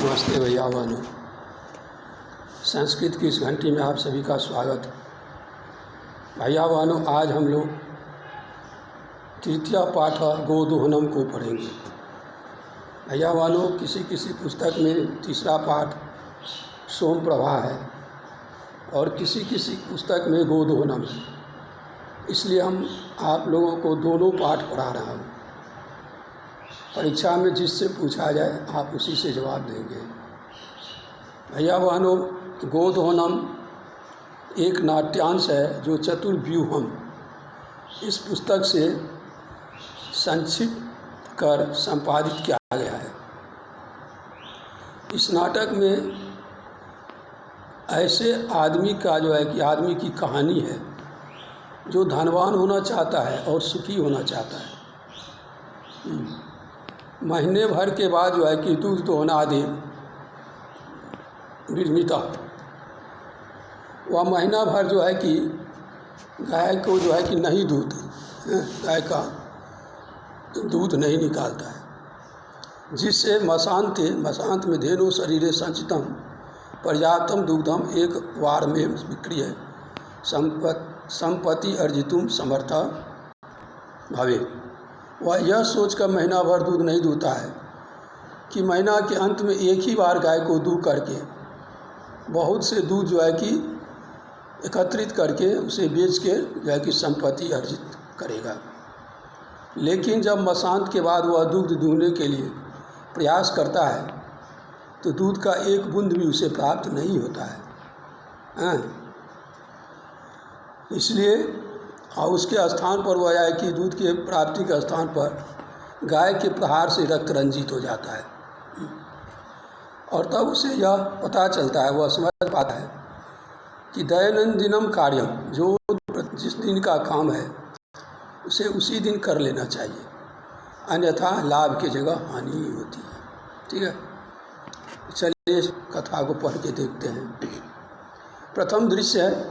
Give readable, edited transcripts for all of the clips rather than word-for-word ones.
नमस्ते भैया बहनों, संस्कृत की इस घंटी में आप सभी का स्वागत है। भैया बहनों, आज हम लोग तृतीय पाठ गोदोहनम को पढ़ेंगे। भैया बहनों, किसी किसी पुस्तक में तीसरा पाठ सोम प्रभा है और किसी किसी पुस्तक में गोदोहनम है, इसलिए हम आप लोगों को दोनों पाठ पढ़ा रहा हूँ। परीक्षा में जिससे पूछा जाए आप उसी से जवाब देंगे। भैया बहनों, गोदोहनम एक नाट्यांश है जो चतुर्व्यूहम इस पुस्तक से संक्षिप्त कर संपादित किया गया है। इस नाटक में ऐसे आदमी का आदमी की कहानी है जो धनवान होना चाहता है और सुखी होना चाहता है। महीने भर के बाद दूध दोहना आदि विरमिता, वह महीना भर गाय को नहीं गाय का दूध नहीं निकालता है, जिससे मसांत में धेनु शरीरे संचितम पर्याप्तम दुग्धम एक वार में विक्रिय संपत्ति अर्जितुम समर्था भावे। वह यह सोचकर महीना भर दूध नहीं दूता है कि महीना के अंत में एक ही बार गाय को दूध करके बहुत से दूध एकत्रित करके उसे बेच के संपत्ति अर्जित करेगा। लेकिन जब मसांत के बाद वह दूध दूहने के लिए प्रयास करता है तो दूध का एक बूंद भी उसे प्राप्त नहीं होता है। इसलिए उसके स्थान पर वह दूध के प्राप्ति के स्थान पर गाय के प्रहार से रक्त रंजित हो जाता है। और तब उसे यह पता चलता है, वह समझ पाता है कि दैनंदिनम कार्यम, जो जिस दिन का काम है उसे उसी दिन कर लेना चाहिए, अन्यथा लाभ की जगह हानि ही होती है। ठीक है, चलिए इस कथा को पढ़ के देखते हैं। प्रथम दृश्य है,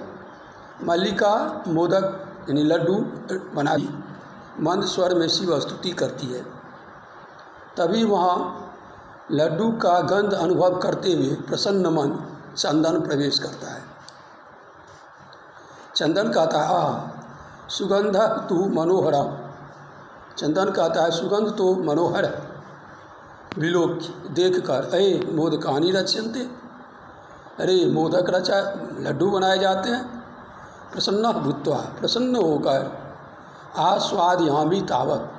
मल्लिका मोदक यानी लड्डू बना मंद स्वर में शिव स्तुति करती है। तभी वहाँ लड्डू का गंध अनुभव करते हुए प्रसन्न मन चंदन प्रवेश करता है। चंदन कहता है, आह सुगंध तु मनोहर। चंदन कहता है, सुगंध तो मनोहर है। विलोक देख कर, अये मोदकानी रच्यन्ते, अरे मोदक लड्डू बनाए जाते हैं। प्रसन्न भूत्वा, प्रसन्न होकर, आस्वादयामि तावत,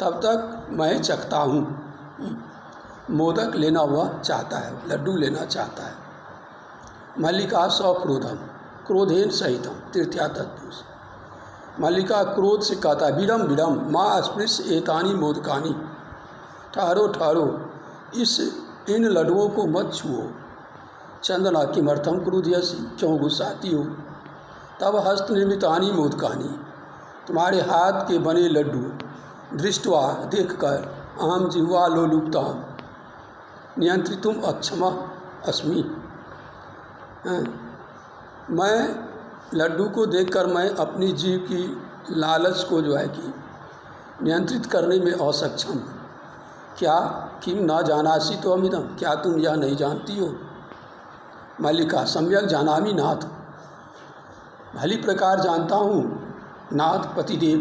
तब तक मैं चखता हूँ। मोदक लेना वह चाहता है, लड्डू लेना चाहता है। मल्लिका सक्रोधम, क्रोधेन सहितम तृतीया तत्पुरुष। मल्लिका क्रोध से कहता है, विडम विडम माँ स्पृश एतानी मोदकानी, ठहरो ठहरो, इन लड्डुओं को मत छुओ। चंदना किमर्थम क्रोधयसी, क्यों गुस्साती हो। तब हस्त निर्मितानी मोदकानी, तुम्हारे हाथ के बने लड्डू दृष्टवा देखकर, अहम जिह्वा लोलुप्ताम नियंत्रितुम अक्षमा अस्मि। मैं लड्डू को देखकर मैं अपनी जीव की लालच को नियंत्रित करने में असक्षम हूँ। क्या किम न जानासी तो अमिदम, क्या तुम यह नहीं जानती हो। मल्लिका सम्यक जानामि नाथ, भली प्रकार जानता हूँ नाथ पतिदेव।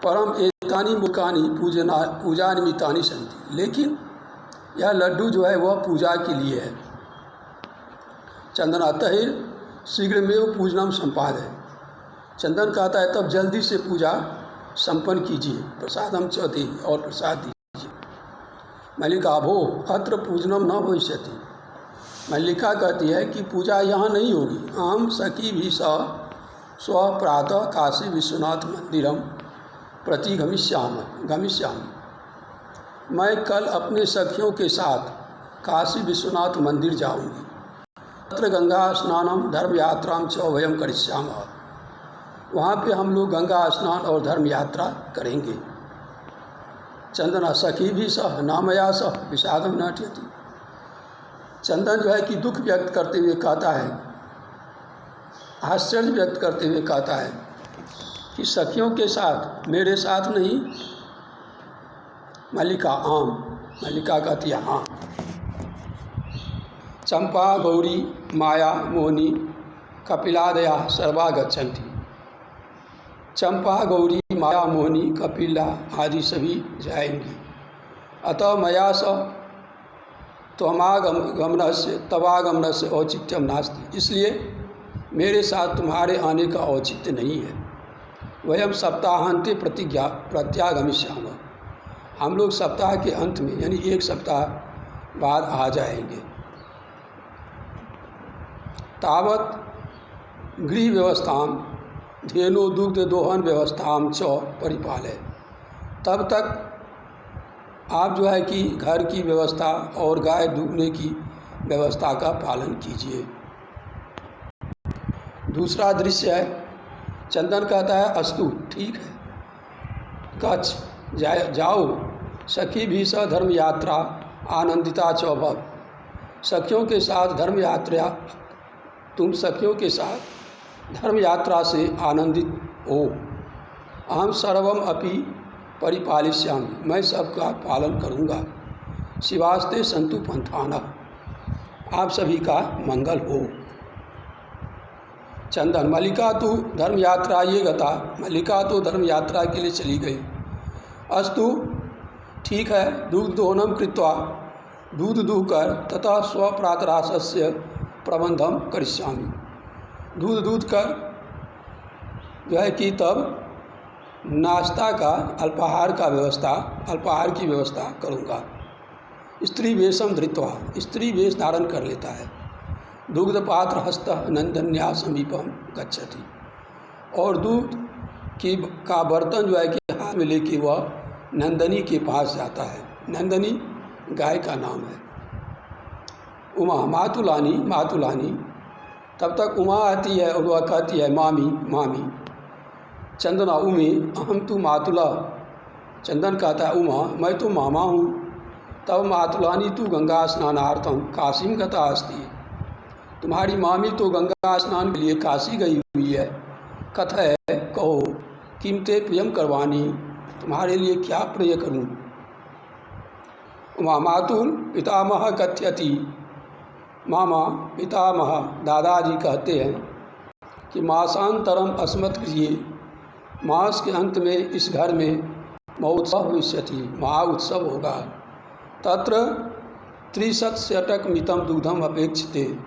परम एतानी मुकानी पूजा निमित्तानी संति, लेकिन यह लड्डू वह पूजा के लिए है। चंदन तहे शीघ्र में वो पूजनम संपादय। चंदन कहता है, तब जल्दी से पूजा संपन्न कीजिए। प्रसादम च दे, और प्रसाद दीजिए। मल्लिका भो अत्र पूजनम न भविष्यति। मल्लिका कहती है कि पूजा यहाँ नहीं होगी। अहम सखी भी स्व प्रातः काशी विश्वनाथ मंदिरम प्रति गमिष्यामि। मैं कल अपने सखियों के साथ काशी विश्वनाथ मंदिर जाऊंगी। तत्र गंगा स्नानम धर्म यात्राम च वयम करिष्यामः। वहाँ पे हम लोग गंगा स्नान और धर्म यात्रा करेंगे। चंदना सखी भी सह नामया सह विषादम नाट्यति। चंदन कि दुख व्यक्त करते हुए कहता है, आश्चर्य व्यक्त करते हुए कहता है कि सखियों के साथ, मेरे साथ नहीं। मल्लिका आम, मल्लिका कहती है हाँ। चंपा गौरी माया मोहिनी कपिलादया सर्वा गच्छन्ति। चंपा गौरी माया मोहिनी कपिला आदि सभी जाएंगी। अतः मया स तवागमनस्य औचित्यम नास्ति, इसलिए मेरे साथ तुम्हारे आने का औचित्य नहीं है। वयम सप्ताहांते प्रत्यागमिष्यामः, हम लोग सप्ताह के अंत में यानी एक सप्ताह बाद आ जाएंगे। तावत गृह व्यवस्थां धेनु दुग्ध दोहन व्यवस्थां च परिपालय, तब तक आप जो है कि घर की व्यवस्था और गाय दूधने की व्यवस्था का पालन कीजिए। दूसरा दृश्य है, चंदन कहता है अस्तु ठीक है, कच्छ जाओ, सखी भी स धर्म यात्रा आनंदिता च भव, सखियों के साथ धर्म यात्रा, तुम सखियों के साथ धर्म यात्रा से आनंदित हो। अहम सर्वम अपि परिपालिष्यामि, मैं सबका पालन करूँगा। शिवास्ते संतु पंथानः, आप सभी का मंगल हो। चंदन मल्लिका तो धर्म यात्रा ये गता, मल्लिका तो धर्म यात्रा के लिए चली गई। अस्तु ठीक है, दूध दोहनम कृत्वा, दूध दूहकर तथा स्वप्रातराशस्य प्रबंधम करिष्यामि, दूध दूध कर जो है कि तब नाश्ता का अल्पाहार की व्यवस्था करूँगा। स्त्री वेशम धृत्वा, स्त्री वेश धारण कर लेता है। दुग्ध पात्र हस्त नंदन्या समीपम गच्छति, और दूध का बर्तन जो है कि हाथ में लेके वह नंदनी के पास जाता है। नंदनी गाय का नाम है। उमा मातुलानी मातुलानी, तब तक उमा आती है और वह कहती है मामी मामी। चंदना उमे अहम तू मातुला, चंदन कहता है उमा मैं तो मामा हूँ। तब मातुलानी तू गंगा स्नानार्थम काशीम गता अस्ति, तुम्हारी मामी तो गंगा स्नान के लिए काशी गई हुई है। कथय कहो कीमते प्रियम करवानी, तुम्हारे लिए क्या प्रिय करूं। उमा मातुल पितामह कथयति, मामा पितामह दादाजी कहते हैं कि मासांतरम अस्मत् गृहे, मास के अंत में इस घर में महोत्सव भविष्यति, महा उत्सव होगा। तत्र 63 मितम दूधम अपेक्षिते,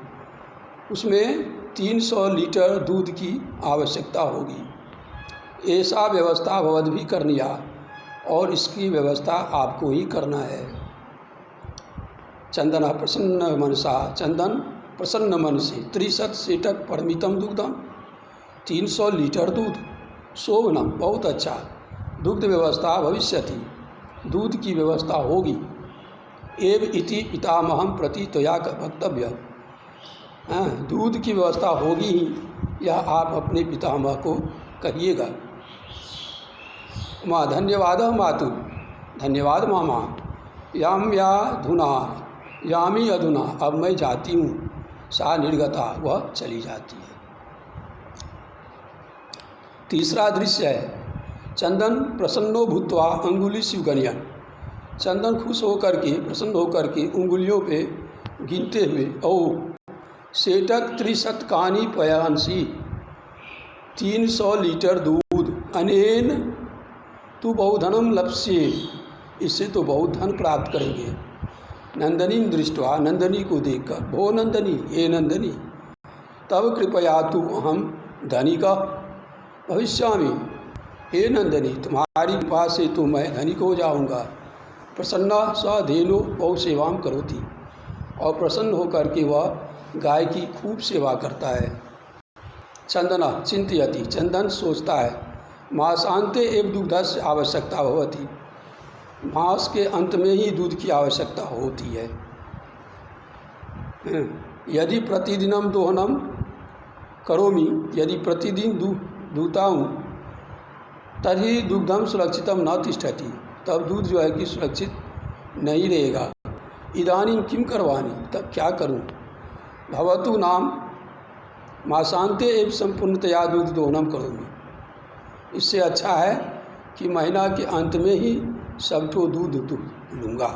उसमें 300 लीटर दूध की आवश्यकता होगी। ऐसा व्यवस्था भवद्भिः करनीया, और इसकी व्यवस्था आपको ही करना है। चंदन प्रसन्न मनसा, चंदन प्रसन्न मन से 63 सेटक परमितम दुग्धम, 300 लीटर दूध, शोभनम बहुत अच्छा, दुग्ध व्यवस्था भविष्यति, दूध की व्यवस्था होगी। एव इति पितामहम प्रति त्वया वक्तव्य, दूध की व्यवस्था होगी ही, यह आप अपने पितामह को कहिएगा। माँ धन्यवाद मातु, धन्यवाद मामा। यामी अधुना, अब मैं जाती हूँ। सा निर्गता, वह चली जाती है। तीसरा दृश्य है, चंदन प्रसन्नो भूत्वा अंगुली शिवगणयन, चंदन खुश होकर के प्रसन्न होकर के उंगलियों पे गिनते हुए, ओ सेटक 63 पयांसी, 300 लीटर दूध, अनेन तू बहुधनम लप्स्ये, इससे तो बहुत धन प्राप्त करेंगे। नंदनी दृष्टवा, नंदनी को देखकर, भो नंदनी, हे नंदनी, तब कृपया तू अहम धनिका भविष्यामि, हे नंदनी तुम्हारी कृपा से तो मैं धनिक हो जाऊंगा। प्रसन्ना स धेनु बहु सेवाम करोति, और प्रसन्न होकर के वह गाय की खूब सेवा करता है। चंदना चिंतयति, चंदन सोचता है, मासांते एव दुग्धस्य आवश्यकता भवति, मास के अंत में ही दूध की आवश्यकता होती है। यदि प्रतिदिनम दोहनम करोमि, यदि प्रतिदिन दूहता हूँ, तभी दुग्धम सुरक्षितम न तिष्ठति, तब दूध जो है कि सुरक्षित नहीं रहेगा। इदानीं किम करवानी, तब क्या करूँ। भवतु नाम मासांते एव संपूर्णतया दूध दोहनम करोमि, इससे अच्छा है कि महीना के अंत में ही सबको दूध लूँगा।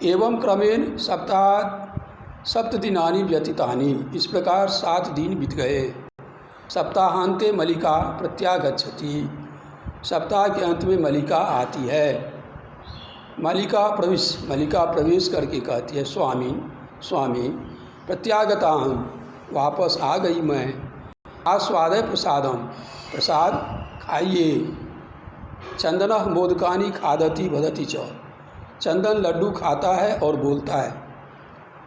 एवं क्रमेण सप्तदिनानि व्यतीतानि, इस प्रकार 7 दिन बीत गए। सप्ताहांते मल्लिका प्रत्यागच्छति, सप्ताह के अंत में मल्लिका आती है। मल्लिका प्रवेश करके कहती है, स्वामी प्रत्यागताहं, वापस आ गई मैं। आस्वादय प्रसादम, प्रसाद खाइए। चंदनः मोदकानि खादति वदति च, चंदन लड्डू खाता है और बोलता है।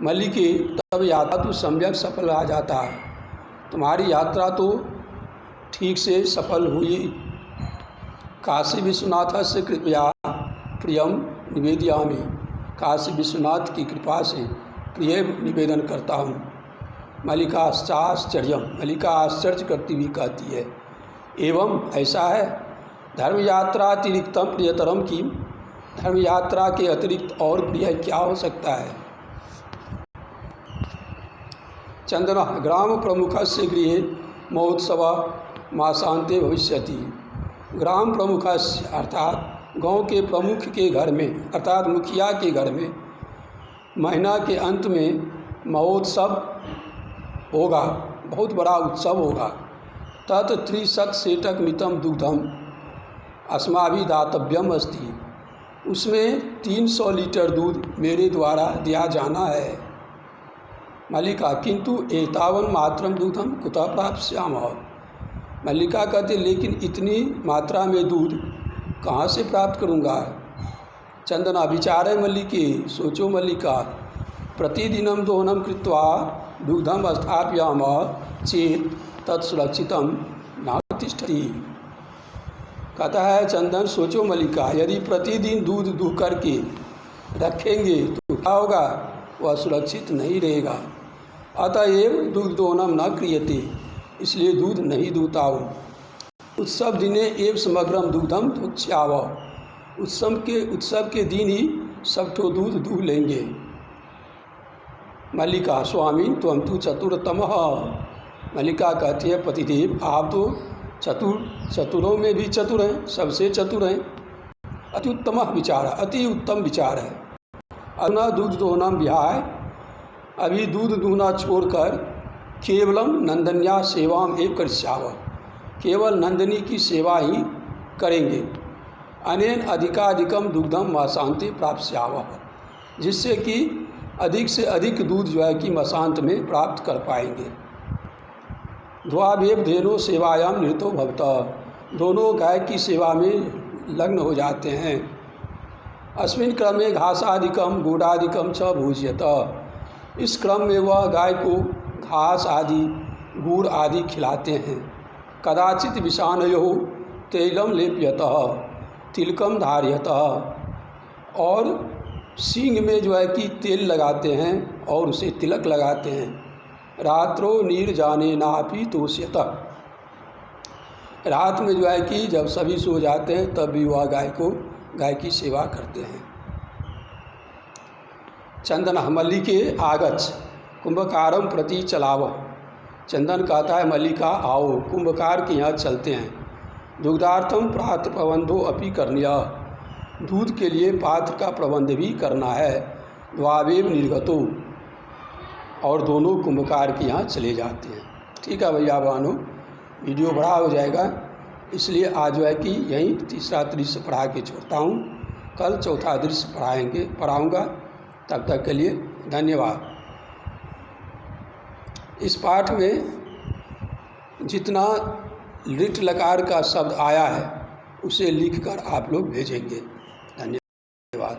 मल्लिके तब यात्रा तो सम्यक सफल आ जाता है, तुम्हारी यात्रा तो ठीक से सफल हुई। काशी विश्वनाथस्य कृपया प्रियम निवेदयामि, काशी विश्वनाथ की कृपा से प्रिय निवेदन करता हूँ। मल्लिका आश्चर्यम, मल्लिका आश्चर्य करती हुई कहती है, एवं ऐसा है। धर्म यात्रा अतिरिक्तम प्रियतरम की, धर्म यात्रा के अतिरिक्त और प्रिय क्या हो सकता है। चंदन ग्राम प्रमुखस्य गृहे महोत्सव मासांते भविष्यति, ग्राम प्रमुखस्य अर्थात गांव के प्रमुख के घर में, अर्थात मुखिया के घर में महीना के अंत में महोत्सव होगा, बहुत बड़ा उत्सव होगा। तत् 30 सेटक मितम दुग्धम अस्माभि दातव्यम अस्ति, उसमें 300 लीटर दूध मेरे द्वारा दिया जाना है। मल्लिका किंतु एतावन मात्रम दूधम कुतः प्राप्स्यामः, मल्लिका कहते लेकिन इतनी मात्रा में दूध कहाँ से प्राप्त करूँगा। चंदना विचारे मल्लिके, सोचो मल्लिका, प्रतिदिनं दोहनं कृत्वा दुग्धम स्थापयामः चेत तत्सुरक्षितम न तिष्ठति। कहता है चंदन, सोचो मल्लिका, यदि प्रतिदिन दूध दूह करके रखेंगे तो क्या होगा, वह सुरक्षित नहीं रहेगा। अतएव दूध दोहनम न क्रियते, इसलिए दूध नहीं दूहता हूँ। उत्सव दिने एव समग्रम दुग्धम दुक्ष्याव, उत्सव के दिन ही सब ठो दूध दूह लेंगे। मल्लिका स्वामी त्वं तु चतुरतमः, मल्लिका कहती है पतिदेव आप तो चतुरों में भी चतुर हैं, सबसे चतुर हैं। अत्युत्तम विचार, अति उत्तम विचार है। अधुना दूध दोहनम विहाय, अभी दूध दूहना छोड़कर केवलम नंदन्या सेवाम एव करिष्यावः, केवल नंदिनी की सेवा ही करेंगे। अनेन अधिकाधिकम दुग्धम मशांति प्राप्स्यावः, जिससे कि अधिक से अधिक दूध जो है कि मशांत में प्राप्त कर पाएंगे। द्वावेव धेनो सेवायाम निरतो भवतः, दोनों गाय की सेवा में लग्न हो जाते हैं। अस्मिन् क्रमे घासादिकम गुड़ादिकम च भोज्यत, इस क्रम में वह गाय को घास आदि गुड़ आदि खिलाते हैं। कदाचित विषाणयो तैलम लेप्यतः तिलकम धार्यतः, और सींग में जो है कि तेल लगाते हैं और उसे तिलक लगाते हैं। रात्रो निर्जाने नापि तोष्यतः, रात में जो है कि जब सभी सो जाते हैं तब भी वह गाय की सेवा करते हैं। चंदन मल्लिके आगच्छ कुंभकारम प्रति चलाव, चंदन कहता है मल्लिका आओ कुंभकार के यहाँ चलते हैं। दुग्धार्थम पात्र प्रबंधो अपि करणीय, दूध के लिए पात्र का प्रबंध भी करना है। द्वावेव निर्गतो, और दोनों कुंभकार के यहाँ चले जाते हैं। ठीक है भैया बहनों, वीडियो बड़ा हो जाएगा इसलिए आज जो है कि यहीं तीसरा दृश्य पढ़ा के छोड़ता हूँ। कल चौथा दृश्य पढ़ाऊँगा। तब तक के लिए धन्यवाद। इस पाठ में जितना लिट लकार का शब्द आया है उसे लिखकर आप लोग भेजेंगे। धन्यवाद।